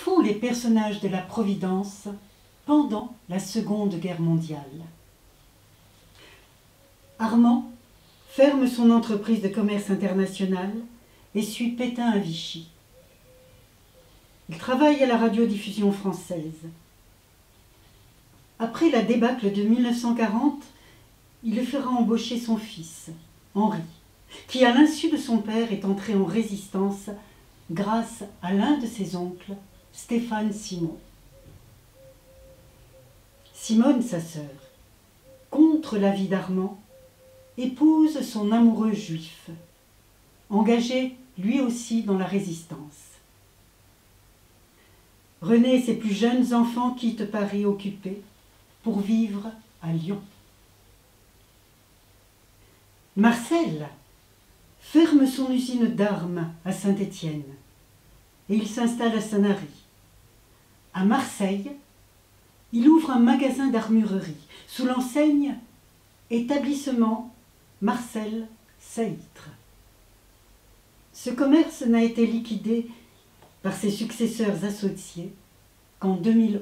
font les personnages de la Providence pendant la Seconde Guerre mondiale? Armand ferme son entreprise de commerce international et suit Pétain à Vichy. Il travaille à la radiodiffusion française. Après la débâcle de 1940, il le fera embaucher son fils, Henri, qui, à l'insu de son père, est entré en résistance grâce à l'un de ses oncles, Stéphane Simon. Simone, sa sœur, contre l'avis d'Armand, épouse son amoureux juif, engagé lui aussi dans la résistance. René et ses plus jeunes enfants quittent Paris occupé pour vivre à Lyon. Marcel ferme son usine d'armes à Saint-Étienne et il s'installe à Sanary. À Marseille, il ouvre un magasin d'armurerie sous l'enseigne Établissement Marcel Seitre. Ce commerce n'a été liquidé par ses successeurs associés qu'en 2011.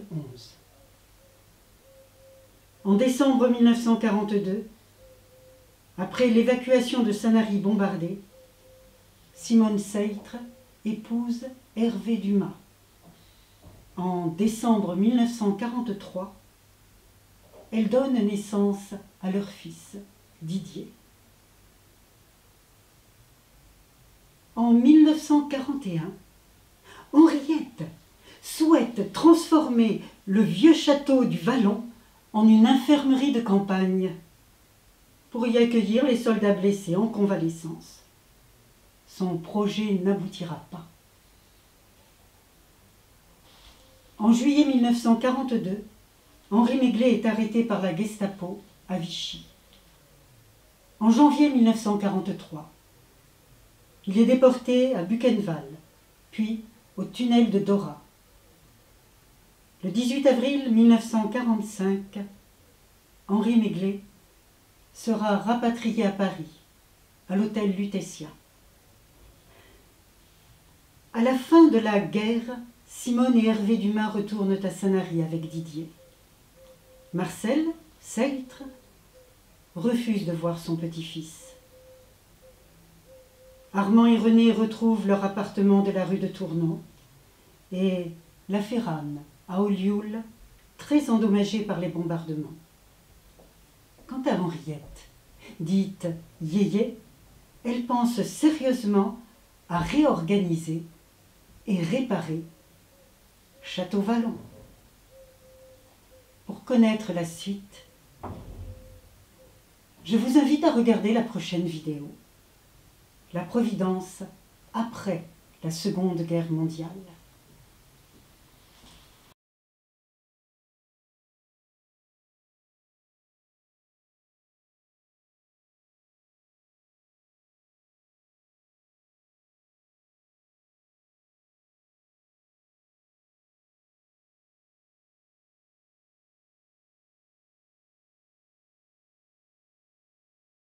En décembre 1942, après l'évacuation de Sanary bombardée, Simone Seitre épouse Hervé Dumas. En décembre 1943, elle donne naissance à leur fils, Didier. En 1941, Henriette souhaite transformer le vieux château du Vallon en une infirmerie de campagne pour y accueillir les soldats blessés en convalescence. Son projet n'aboutira pas. En juillet 1942, Henri Maiglet est arrêté par la Gestapo à Vichy. En janvier 1943, il est déporté à Buchenwald, puis au tunnel de Dora. Le 18 avril 1945, Henri Maiglet sera rapatrié à Paris, à l'hôtel Lutetia. À la fin de la guerre, Simone et Hervé Dumas retournent à Sanary avec Didier. Marcel Seitre refuse de voir son petit-fils. Armand et René retrouvent leur appartement de la rue de Tournon et la Ferrane à Olioul, très endommagée par les bombardements. Quant à Henriette, dite Yéyé, elle pense sérieusement à réorganiser et réparer Château Vallon. Pour connaître la suite, je vous invite à regarder la prochaine vidéo, La Providence après la Seconde Guerre mondiale.